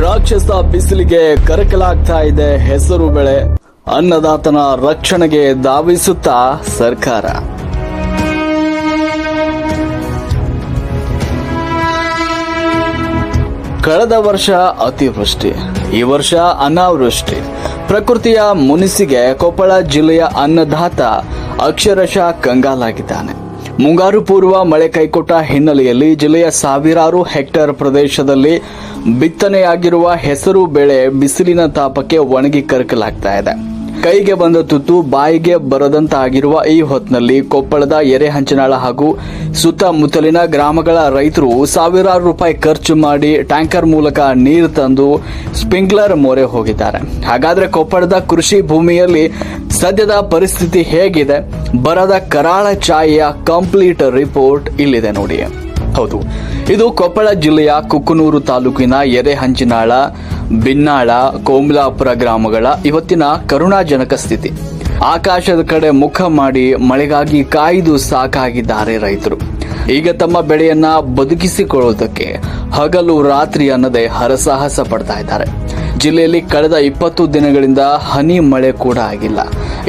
ರಾಕ್ಷಸ ಬಿಸಿಲಿಗೆ ಕರಕಲಾಗ್ತಾ ಇದೆ ಹೆಸರು ಬೆಳೆ. ಅನ್ನದಾತನ ರಕ್ಷಣೆಗೆ ಧಾವಿಸುತ್ತಾ ಸರ್ಕಾರ. ಕಳೆದ ವರ್ಷ ಅತಿವೃಷ್ಟಿ, ಈ ವರ್ಷ ಅನಾವೃಷ್ಟಿ. ಪ್ರಕೃತಿಯ ಮುನಿಸಿಗೆ ಕೊಪ್ಪಳ ಜಿಲ್ಲೆಯ ಅನ್ನದಾತ ಅಕ್ಷರಶಃ ಕಂಗಾಲಾಗಿದ್ದಾನೆ. ಮುಂಗಾರು ಪೂರ್ವ ಮಳೆ ಕೈಕೊಟ್ಟ ಹಿನ್ನೆಲೆಯಲ್ಲಿ ಜಿಲ್ಲೆಯ ಸಾವಿರಾರು ಹೆಕ್ಟೇರ್ ಪ್ರದೇಶದಲ್ಲಿ ಬಿತ್ತನೆಯಾಗಿರುವ ಹೆಸರು ಬೆಳೆ ಬಿಸಿಲಿನ ತಾಪಕ್ಕೆ ಒಣಗಿ ಕರಕಲಾಗ್ತಾ ಇದೆ. ಕೈಗೆ ಬಂದ ತುತ್ತು ಬಾಯಿಗೆ ಬರದಂತಾಗಿರುವ ಈ ಹೊತ್ತಿನಲ್ಲಿ ಕೊಪ್ಪಳದ ಎರೆಹಂಚನಾಳ ಹಾಗೂ ಸುತ್ತಮುತ್ತಲಿನ ಗ್ರಾಮಗಳ ರೈತರು ಸಾವಿರಾರು ರೂಪಾಯಿ ಖರ್ಚು ಮಾಡಿ ಟ್ಯಾಂಕರ್ ಮೂಲಕ ನೀರು ತಂದು ಸ್ಪ್ರಿಂಕ್ಲರ್ ಮೊರೆ ಹೋಗಿದ್ದಾರೆ. ಹಾಗಾದ್ರೆ ಕೊಪ್ಪಳದ ಕೃಷಿ ಭೂಮಿಯಲ್ಲಿ ಸದ್ಯದ ಪರಿಸ್ಥಿತಿ ಹೇಗಿದೆ? ಬರದ ಕರಾಳ ಛಾಯೆಯ ಕಂಪ್ಲೀಟ್ ರಿಪೋರ್ಟ್ ಇಲ್ಲಿದೆ ನೋಡಿ. ಹೌದು, ಇದು ಕೊಪ್ಪಳ ಜಿಲ್ಲೆಯ ಕುಕ್ಕನೂರು ತಾಲೂಕಿನ ಎರೆಹಂಚಿನಾಳ, ಬಿನ್ನಾಳ, ಕೋಮಲಾಪುರ ಗ್ರಾಮಗಳ ಇವತ್ತಿನ ಕರುಣಾಜನಕ ಸ್ಥಿತಿ. ಆಕಾಶದ ಕಡೆ ಮುಖ ಮಾಡಿ ಮಳೆಗಾಗಿ ಕಾಯ್ದು ಸಾಕಾಗಿದ್ದಾರೆ ರೈತರು. ಈಗ ತಮ್ಮ ಬೆಳೆಯನ್ನ ಬದುಕಿಸಿಕೊಳ್ಳುವುದಕ್ಕೆ ಹಗಲು ರಾತ್ರಿ ಅನ್ನದೇ ಹರಸಾಹಸ ಪಡ್ತಾ ಇದ್ದಾರೆ. ಜಿಲ್ಲೆಯಲ್ಲಿ ಕಳೆದ 20 ದಿನಗಳಿಂದ ಹನಿ ಮಳೆ ಕೂಡ ಆಗಿಲ್ಲ.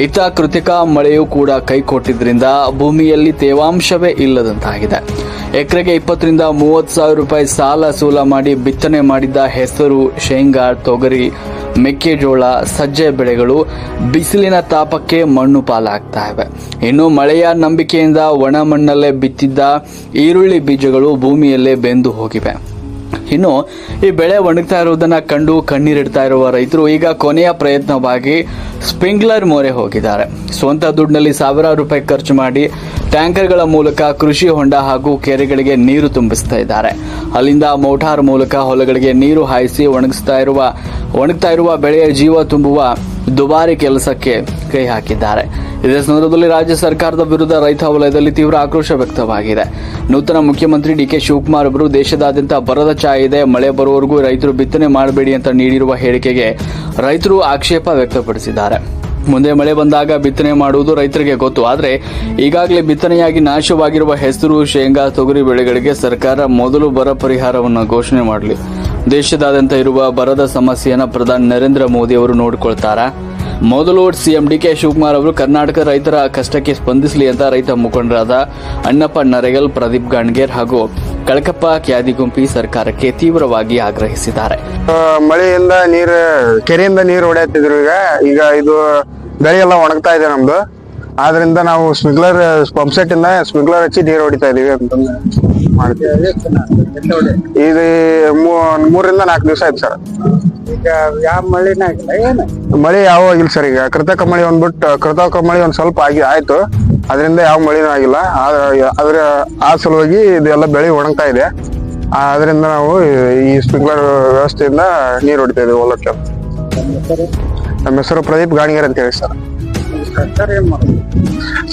ಇತ್ತ ಕೃತಿಕ ಮಳೆಯೂ ಕೂಡ ಕೈಕೊಟ್ಟಿದ್ರಿಂದ ಭೂಮಿಯಲ್ಲಿ ತೇವಾಂಶವೇ ಇಲ್ಲದಂತಾಗಿದೆ. ಎಕರೆಗೆ 20 ರಿಂದ 30 ಸಾವಿರ ರೂಪಾಯಿ ಸಾಲ ಸೂಲ ಮಾಡಿ ಬಿತ್ತನೆ ಮಾಡಿದ್ದ ಹೆಸರು, ಶೇಂಗಾ, ತೊಗರಿ, ಮೆಕ್ಕೆಜೋಳ, ಸಜ್ಜೆ ಬೆಳೆಗಳು ಬಿಸಿಲಿನ ತಾಪಕ್ಕೆ ಮಣ್ಣು ಪಾಲಾಗ್ತಾ ಇವೆ. ಇನ್ನು ಮಳೆಯ ನಂಬಿಕೆಯಿಂದ ಒಣ ಮಣ್ಣಲ್ಲೇ ಬಿತ್ತಿದ್ದ ಈರುಳ್ಳಿ ಬೀಜಗಳು ಭೂಮಿಯಲ್ಲೇ ಬೆಂದು ಹೋಗಿವೆ. ಇನ್ನು ಈ ಬೆಳೆ ಒಣಗ್ತಾ ಇರುವುದನ್ನ ಕಂಡು ಕಣ್ಣೀರಿಡ್ತಾ ಇರುವ ರೈತರು ಈಗ ಕೊನೆಯ ಪ್ರಯತ್ನವಾಗಿ ಸ್ಪ್ರಿಂಕ್ಲರ್ ಮೊರೆ ಹೋಗಿದ್ದಾರೆ. ಸ್ವಂತ ದುಡ್ಡಿನಲ್ಲಿ ಸಾವಿರಾರು ರೂಪಾಯಿ ಖರ್ಚು ಮಾಡಿ ಟ್ಯಾಂಕರ್ಗಳ ಮೂಲಕ ಕೃಷಿ ಹೊಂಡ ಹಾಗೂ ಕೆರೆಗಳಿಗೆ ನೀರು ತುಂಬಿಸ್ತಾ ಇದ್ದಾರೆ. ಅಲ್ಲಿಂದ ಮೋಟಾರ್ ಮೂಲಕ ಹೊಲಗಳಿಗೆ ನೀರು ಹಾಯಿಸಿ ಒಣಗ್ತಾ ಇರುವ ಬೆಳೆಯ ಜೀವ ತುಂಬುವ ದುಬಾರಿ ಕೆಲಸಕ್ಕೆ ಕೈ ಹಾಕಿದ್ದಾರೆ. ಇದೇ ಸಂದರ್ಭದಲ್ಲಿ ರಾಜ್ಯ ಸರ್ಕಾರದ ವಿರುದ್ಧ ರೈತ ವಲಯದಲ್ಲಿ ತೀವ್ರ ಆಕ್ರೋಶ ವ್ಯಕ್ತವಾಗಿದೆ. ನೂತನ ಮುಖ್ಯಮಂತ್ರಿ ಡಿಕೆ ಶಿವಕುಮಾರ್ ಅವರು ದೇಶದಾದ್ಯಂತ ಬರದ ಛಾಯೆ ಇದೆ, ಮಳೆ ಬರುವವರೆಗೂ ರೈತರು ಬಿತ್ತನೆ ಮಾಡಬೇಡಿ ಅಂತ ನೀಡಿರುವ ಹೇಳಿಕೆಗೆ ರೈತರು ಆಕ್ಷೇಪ ವ್ಯಕ್ತಪಡಿಸಿದ್ದಾರೆ. ಮುಂದೆ ಮಳೆ ಬಂದಾಗ ಬಿತ್ತನೆ ಮಾಡುವುದು ರೈತರಿಗೆ ಗೊತ್ತು, ಆದರೆ ಈಗಾಗಲೇ ಬಿತ್ತನೆಯಾಗಿ ನಾಶವಾಗಿರುವ ಹೆಸರು, ಶೇಂಗಾ, ತೊಗರಿ ಬೆಳೆಗಳಿಗೆ ಸರ್ಕಾರ ಮೊದಲು ಬರ ಪರಿಹಾರವನ್ನು ಘೋಷಣೆ ಮಾಡಲಿ. ದೇಶದಾದ್ಯಂತ ಇರುವ ಬರದ ಸಮಸ್ಯೆಯನ್ನು ಪ್ರಧಾನಿ ನರೇಂದ್ರ ಮೋದಿ ಅವರು ನೋಡಿಕೊಳ್ತಾರಾ? ಮೊದಲು ಸಿಎಂ ಡಿಕೆ ಶಿವಕುಮಾರ್ ಅವರು ಕರ್ನಾಟಕ ರೈತರ ಕಷ್ಟಕ್ಕೆ ಸ್ಪಂದಿಸಲಿ ಅಂತ ರೈತ ಮುಖಂಡರಾದ ಅಣ್ಣಪ್ಪ ನರೇಗಲ್, ಪ್ರದೀಪ್ ಗಾಣಗೇರ್ ಹಾಗೂ ಕಳಕಪ್ಪ ಕ್ಯಾದಿಗುಂಪಿ ಸರ್ಕಾರಕ್ಕೆ ತೀವ್ರವಾಗಿ ಆಗ್ರಹಿಸಿದ್ದಾರೆ. ಮಳೆಯಿಂದ ಕೆರೆಯಿಂದ ನೀರು ಹೊಡೆಯುತ್ತಿದ್ರು. ಈಗ ಇದು ಬೆಳೆ ಎಲ್ಲ ಒಣಗ್ತಾ ಇದೆ ನಮ್ದು. ಆದ್ರಿಂದ ನಾವು ಸ್ಪ್ರಿಂಕ್ಲರ್ ಪಂಪ್ ಸೆಟ್ ಇಂದ ಸ್ಪ್ರಿಂಕ್ಲರ್ ಹಚ್ಚಿ ನೀರು ಹೊಡಿತಾ ಇದೀವಿ ಅಂತಂದು ಮಾಡ್ತೀವಿ. ಇದು 3 ರಿಂದ 4 ದಿವಸ ಆಯ್ತು ಸರ್. ಈಗ ಯಾವ ಮಳೆನ ಆಗಿಲ್ಲ, ಏನು ಮಳೆ ಯಾವ ಆಗಿಲ್ಲ ಸರ್. ಈಗ ಕೃತಕ ಮಳೆ ಕೃತಕ ಮಳೆ ಒಂದ್ ಸ್ವಲ್ಪ ಆಯ್ತು, ಅದರಿಂದ ಯಾವ ಮಳೆನೂ ಆಗಿಲ್ಲ. ಆದ್ರೆ ಆ ಸಲುವಾಗಿ ಇದೆಲ್ಲ ಬೆಳೆ ಒಣಗ್ತಾ ಇದೆ. ಅದರಿಂದ ನಾವು ಈ ಸ್ಪ್ರಿಂಕ್ಲರ್ ವ್ಯವಸ್ಥೆಯಿಂದ ನೀರು ಹೊಡಿತಾ ಇದ್ದೀವಿ ಹೊಲಕ್ಕೆ. ನಮ್ಮ ಹೆಸರು ಪ್ರದೀಪ್ ಗಾಣಿಗರ್ ಅಂತ ಹೇಳಿ ಸರ್.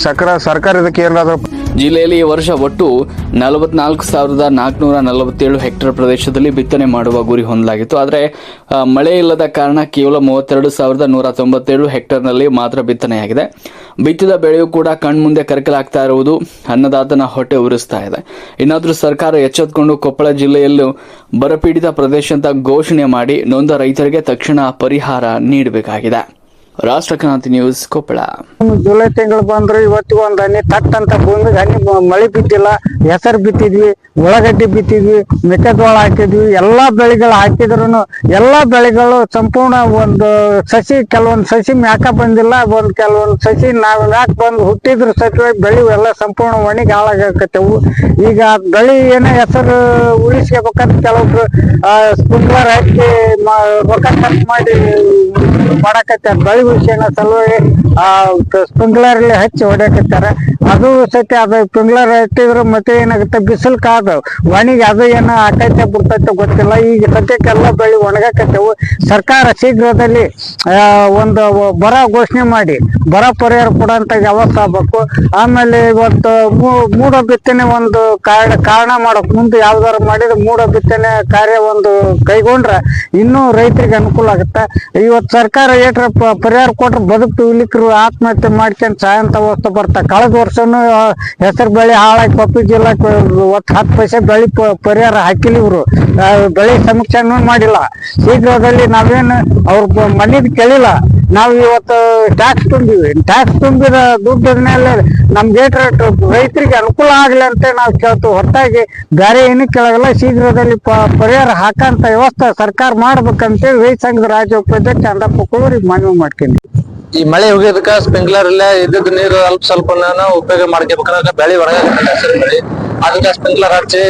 ಸರ್ಕಾರ ಇದಕ್ಕೆ ಏನಾದ್ರು ಜಿಲ್ಲೆಯಲ್ಲಿ ಈ ವರ್ಷ ಒಟ್ಟು 44,447 ಹೆಕ್ಟೇರ್ ಪ್ರದೇಶದಲ್ಲಿ ಬಿತ್ತನೆ ಮಾಡುವ ಗುರಿ ಹೊಂದಲಾಗಿತ್ತು. ಆದರೆ ಮಳೆ ಇಲ್ಲದ ಕಾರಣ ಕೇವಲ 32,197 ಹೆಕ್ಟೇರ್ನಲ್ಲಿ ಮಾತ್ರ ಬಿತ್ತನೆಯಾಗಿದೆ. ಬಿತ್ತಿದ ಬೆಳೆಯೂ ಕೂಡ ಕಣ್ಮುಂದೆ ಕರಕಲಾಗ್ತಾ ಇರುವುದು ಅನ್ನದಾತನ ಹೊಟ್ಟೆ ಉರಿಸ್ತಾ ಇದೆ. ಇನ್ನಾದರೂ ಸರ್ಕಾರ ಎಚ್ಚೆತ್ತುಕೊಂಡು ಕೊಪ್ಪಳ ಜಿಲ್ಲೆಯಲ್ಲೂ ಬರಪೀಡಿತ ಪ್ರದೇಶ ಅಂತ ಘೋಷಣೆ ಮಾಡಿ ನೊಂದ ರೈತರಿಗೆ ತಕ್ಷಣ ಪರಿಹಾರ ನೀಡಬೇಕಾಗಿದೆ. ರಾಷ್ಟ್ರಕ್ರಾಂತಿ ನ್ಯೂಸ್, ಕೊಪ್ಪಳ. ಜುಲೈ ತಿಂಗಳು ಬಂದ್ರು ಇವತ್ತಿಗೂ ಒಂದ್ ಹನಿ ತಟ್ಟಂತ ಭೂಮಿಗೆ ಹನಿ ಮಳೆ ಬಿದ್ದಿಲ್ಲ. ಹೆಸರು ಬಿತ್ತಿದ್ವಿ, ಉಳ್ಳಾಗಡ್ಡಿ ಬಿತ್ತಿದ್ವಿ, ಮೆಕ್ಕೆಜೋಳ ಹಾಕಿದ್ವಿ, ಎಲ್ಲಾ ಬೆಳೆಗಳು ಹಾಕಿದ್ರು ಎಲ್ಲಾ ಬೆಳೆಗಳು ಸಂಪೂರ್ಣ ಒಂದು ಸಸಿ, ಕೆಲವೊಂದು ಸಸಿ ಮ್ಯಾಕ ಬಂದಿಲ್ಲ, ಕೆಲವೊಂದು ಸಸಿ ನಾವ್ ಮ್ಯಾಕ ಬಂದು ಹುಟ್ಟಿದ್ರು ಸಚಿವಾಗಿ ಬೆಳೆ ಎಲ್ಲ ಸಂಪೂರ್ಣ ಒಣಗಿ ಹಾಳಾಗಕತ್ತವು. ಈಗ ಬೆಳೆ ಏನೋ ಹೆಸರು ಉಳಿಸ್ಕೋಬೇಕಂತ ಕೆಲವೊಬ್ರು ಸ್ಪ್ರಿಂಕ್ಲರ್ ಹಾಕಿ ರೊಕ್ಕ ಖರ್ಚು ಮಾಡಿ ಮಾಡಕತ್ತಾರ. ಬೆಳೆ ಉಳಿಸೋಣ ಸಲುವಾಗಿ ಸ್ಪ್ರಿಂಕ್ಲರ್ ಹಚ್ಚಿ ಹೊಡ್ಯಾಕತ್ತಾರ. ಅದು ಸತ್ಯ, ಅದು ಸ್ಪ್ರಿಂಕ್ಲರ್ ಹಚ್ಚಿದ್ರು ಮತ್ತೆ ಏನಾಗುತ್ತೆ, ಬಿಸಿಲು ಕಾದು ಒಣಗಿ ಅದು ಏನೋ ಆಕೈತೆ ಬಿಡ್ತೈತೆ ಗೊತ್ತಿಲ್ಲ. ಈಗ ಸದ್ಯಕ್ಕೆಲ್ಲ ಬೆಳೆ ಒಣಗಾಕತ್ತೇವು. ಸರ್ಕಾರ ಶೀಘ್ರದಲ್ಲಿ ಒಂದು ಬರ ಘೋಷಣೆ ಮಾಡಿ ಬರ ಪರಿಹಾರ ಕೊಡೋಂತ ವ್ಯವಸ್ಥೆ ಆಗ್ಬೇಕು. ಆಮೇಲೆ ಇವತ್ತು ಮೂಡ ಬಿತ್ತನೆ ಒಂದು ಕಾರಣ ಮಾಡಕ್ ಮುಂದೆ ಯಾವ್ದಾರು ಮಾಡಿದ್ರೆ ಮೂಡ ಬಿತ್ತನೆ ಕಾರ್ಯ ಒಂದು ಕೈಗೊಂಡ್ರೆ ಇನ್ನೂ ರೈತರಿಗೆ ಅನುಕೂಲ ಆಗುತ್ತೆ. ಇವತ್ತು ಸರ್ಕಾರ ಸರ್ಕಾರ ಏಟ್ರ ಪರಿಹಾರ ಕೊಟ್ರೆ ಬದುಕು ಇಲಿಕ್ರು ಆತ್ಮಹತ್ಯೆ ಮಾಡ್ಕೊಂಡ್ ಸಾಯಂತ ಅವಸ್ಥೆ ಬರ್ತಾ. ಕಳೆದ ವರ್ಷನು ಹೆಸರು ಬೆಳೆ ಹಾಳಾಗಿ ಕೊಪ್ಪಳ ಜಿಲ್ಲಾಕ್ 10 ಪೈಸೆ ಬೆಳೆ ಪರಿಹಾರ ಹಾಕಿಲ್ಲ ಇವ್ರು. ಬೆಳೆ ಸಮೀಕ್ಷೆನೂ ಮಾಡಿಲ್ಲ. ಶೀಘ್ರದಲ್ಲಿ ನಾವೇನು ಅವ್ರ ಮನೆದ್ ಕೇಳಿಲ್ಲ. ನಾವು ಇವತ್ತು ಟ್ಯಾಕ್ಸ್ ತುಂಬಿವಿ. ಟ್ಯಾಕ್ಸ್ ತುಂಬಿದ ದುಡ್ಡಿನ ಮೇಲೆ ನಮ್ಗೆ ರೈತರಿಗೆ ಅನುಕೂಲ ಆಗ್ಲಿ ಅಂತ ನಾವು ಕೇಳ್ತೀವಿ, ಹೊರತಾಗಿ ಬೇರೆ ಏನು ಕೇಳಲ್ಲ. ಶೀಘ್ರದಲ್ಲಿ ಪರಿಹಾರ ಹಾಕಂತ ವ್ಯವಸ್ಥೆ ಸರ್ಕಾರ ಮಾಡ್ಬೇಕಂತೇಳಿ ರೈತ ಸಂಘದ ರಾಜ್ಯ ಉಪಾಧ್ಯಕ್ಷ ಚಂದಪ್ಪ ಕುಳೂರಿಗೆ ಮನವಿ ಮಾಡ್ತೀನಿ. ಈ ಮಳೆ ಹೋಗಿದ್ದಕ್ಕ ಸ್ಪ್ರಿಂಕ್ಲರ್ ಇಲ್ಲ ಇದ್ದದ ನೀರು ಸ್ವಲ್ಪ ಉಪಯೋಗ ಮಾಡ್ಕೋಬೇಕಂದ್ರೆ ಬೆಳೆ ಬೆಳೆ ಅದಕ್ಕೆ ಸ್ಪ್ರಿಂಕ್ಲರ್ ಹಚ್ಚಿ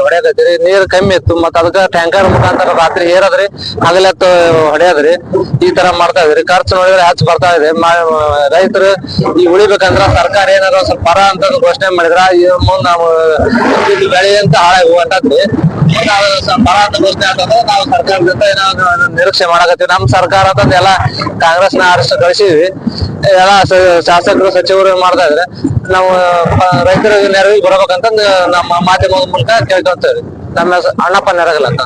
ಹೊಡೆಯದೈತ್ರಿ. ನೀರ್ ಕಮ್ಮಿ ಇತ್ತು ಮತ್ತ ಅದಕ್ಕ ಟ್ಯಾಂಕರ್ ಮುಖಾಂತರ ರಾತ್ರಿ ಏರಾದ್ರಿ ಹಗಲತ್ತು ಹೊಡೆಯದ್ರಿ. ಈ ತರ ಮಾಡ್ತಾ ಇದ್ರಿ. ಖರ್ಚು ನೋಡಿದ್ರೆ ಹೆಚ್ಚು ಬರ್ತಾ ಇದೆ. ರೈತರು ಈ ಉಳಿಬೇಕಂದ್ರ ಸರ್ಕಾರ ಏನಾದ್ರು ಸ್ವಲ್ಪ ಪರ ಅಂತ ಘೋಷಣೆ ಮಾಡಿದ್ರ ಮುಂದ್ ನಾವು ಬೆಳೆ ಅಂತ ಹಾಳಾಗಿ ಹೋಗಂತದ್ರಿ. ಪರ ಅಂತ ಘೋಷಣೆ ಆಗ್ತದೆ. ನಾವು ಸರ್ಕಾರದಿಂದ ನಿರೀಕ್ಷೆ ಮಾಡಕತ್ತೀವಿ. ನಮ್ ಸರ್ಕಾರ ಅಂತಂದ್ ಎಲ್ಲಾ ಕಾಂಗ್ರೆಸ್ನ ಆರಿಸಿ ಕಳಿಸಿದ್ವಿ. ಎಲ್ಲಾ ಶಾಸಕರು ಸಚಿವರು ಮಾಡ್ತಾ ಇದ್ರೆ ನಾವು ರೈತರಿಗೆ ನೆರವಿಗೆ ಬರ್ಬೇಕಂತ ನಮ್ಮ ಮಾಧ್ಯಮದ ಮೂಲಕ ಕೇಳ್ಕೊಂತೇವ್ರಿ. ನಮ್ಮ ಅಣ್ಣಪ್ಪ ನೆರಗಲ್ಲ ಅಂತ.